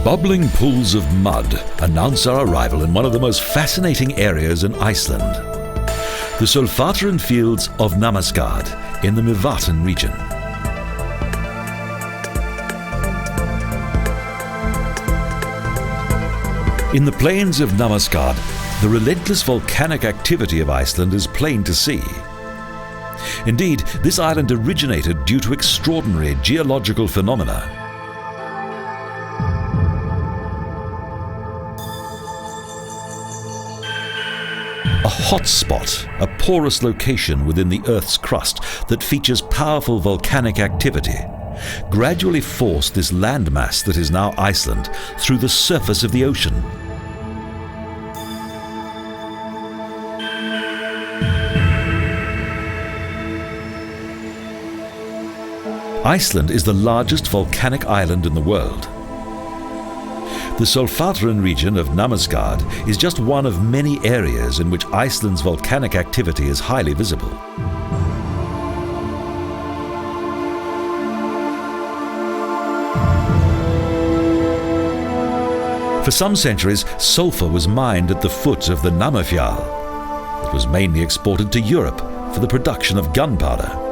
Bubbling pools of mud announce our arrival in one of the most fascinating areas in Iceland, the Solfataren Fields of Namaskard in the Myvatn region. In the plains of Námaskard, the relentless volcanic activity of Iceland is plain to see. Indeed, this island originated due to extraordinary geological phenomena. A hotspot, a porous location within the Earth's crust that features powerful volcanic activity, gradually forced this landmass that is now Iceland through the surface of the ocean. Iceland is the largest volcanic island in the world. The Solfataren region of Námaskard is just one of many areas in which Iceland's volcanic activity is highly visible. For some centuries, sulfur was mined at the foot of the Námafjall. It was mainly exported to Europe for the production of gunpowder.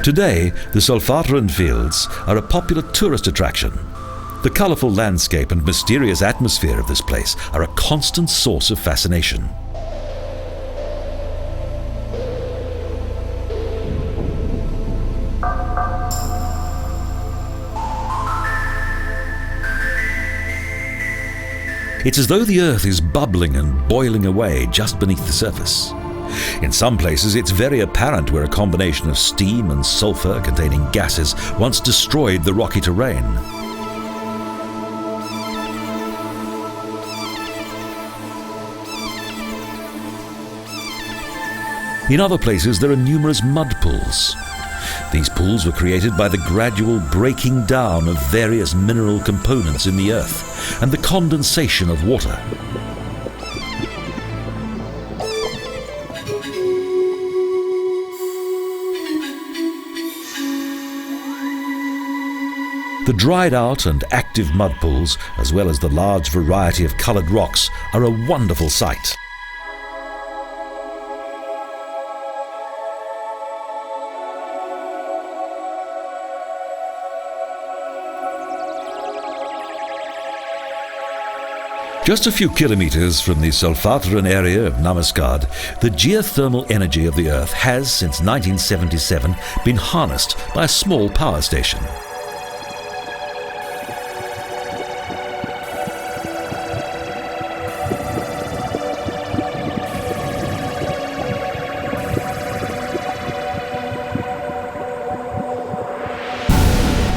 Today, the Solfataren Fields are a popular tourist attraction. The colourful landscape and mysterious atmosphere of this place are a constant source of fascination. It's as though the earth is bubbling and boiling away just beneath the surface. In some places, it's very apparent where a combination of steam and sulfur containing gases once destroyed the rocky terrain. In other places, there are numerous mud pools. These pools were created by the gradual breaking down of various mineral components in the earth and the condensation of water. The dried out and active mud pools, as well as the large variety of coloured rocks, are a wonderful sight. Just a few kilometres from the Solfataren area of Námaskard, the geothermal energy of the Earth has, since 1977, been harnessed by a small power station.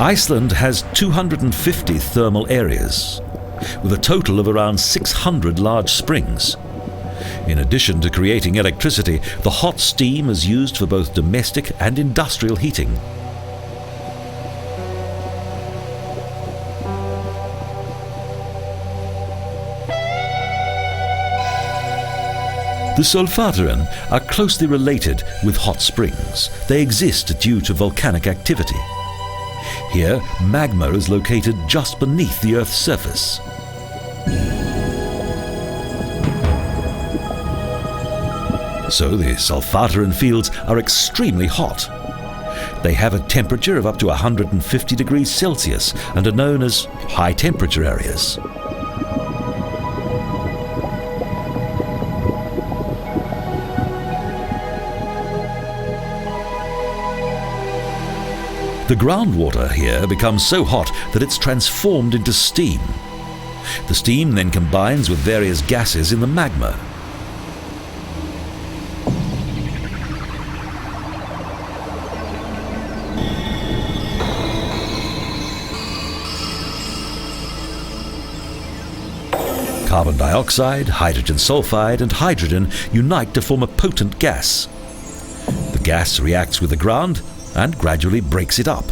Iceland has 250 thermal areas, with a total of around 600 large springs. In addition to creating electricity, the hot steam is used for both domestic and industrial heating. The Solfataren are closely related with hot springs. They exist due to volcanic activity. Here, magma is located just beneath the Earth's surface. So the Solfataren fields are extremely hot. They have a temperature of up to 150 degrees Celsius and are known as high temperature areas. The groundwater here becomes so hot that it's transformed into steam. The steam then combines with various gases in the magma. Carbon dioxide, hydrogen sulfide, and hydrogen unite to form a potent gas. The gas reacts with the ground and gradually breaks it up.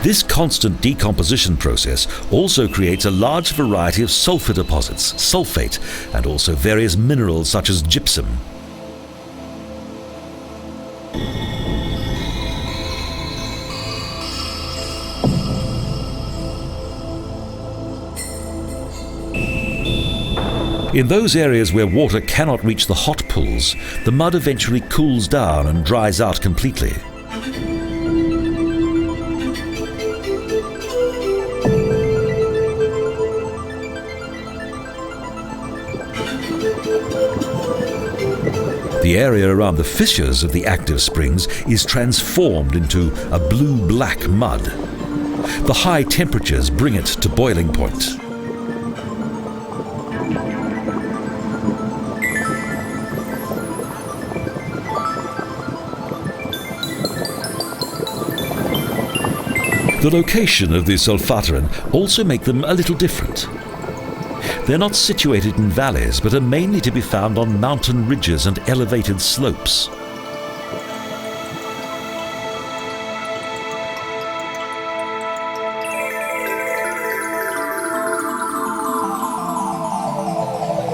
This constant decomposition process also creates a large variety of sulfur deposits, sulfate, and also various minerals such as gypsum. In those areas where water cannot reach the hot pools, the mud eventually cools down and dries out completely. The area around the fissures of the active springs is transformed into a blue-black mud. The high temperatures bring it to boiling point. The location of the Solfataren also make them a little different. They're not situated in valleys, but are mainly to be found on mountain ridges and elevated slopes.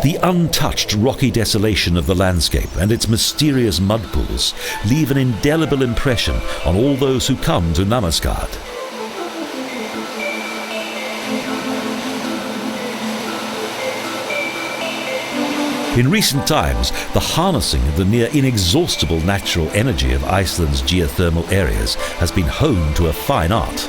The untouched rocky desolation of the landscape and its mysterious mud pools leave an indelible impression on all those who come to Námaskard. In recent times, the harnessing of the near inexhaustible natural energy of Iceland's geothermal areas has been honed to a fine art.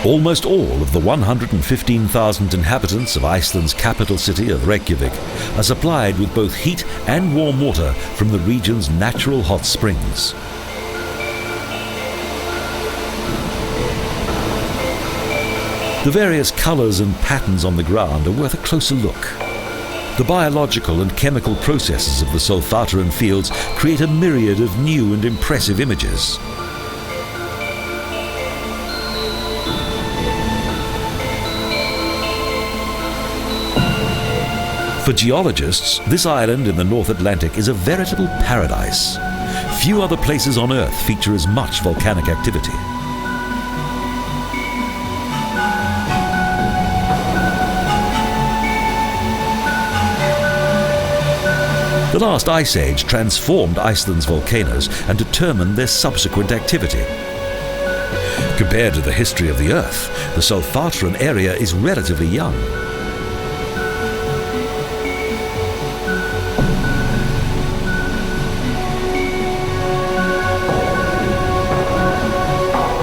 Almost all of the 115,000 inhabitants of Iceland's capital city of Reykjavik are supplied with both heat and warm water from the region's natural hot springs. The various colours and patterns on the ground are worth a closer look. The biological and chemical processes of the Solfataren Fields create a myriad of new and impressive images. For geologists, this island in the North Atlantic is a veritable paradise. Few other places on Earth feature as much volcanic activity. The last ice age transformed Iceland's volcanoes and determined their subsequent activity. Compared to the history of the Earth, the Solfataren area is relatively young.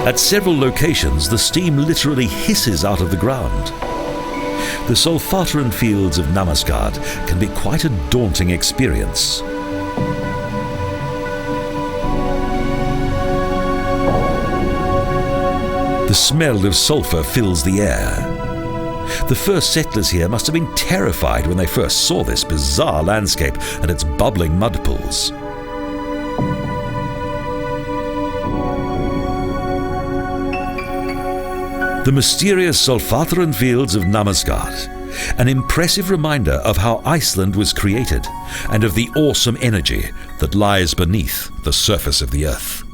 At several locations, the steam literally hisses out of the ground. The Solfataren Fields of Namaskard can be quite a daunting experience. The smell of sulfur fills the air. The first settlers here must have been terrified when they first saw this bizarre landscape and its bubbling mud pools. The mysterious Solfataren Fields of Namaskard, an impressive reminder of how Iceland was created and of the awesome energy that lies beneath the surface of the earth.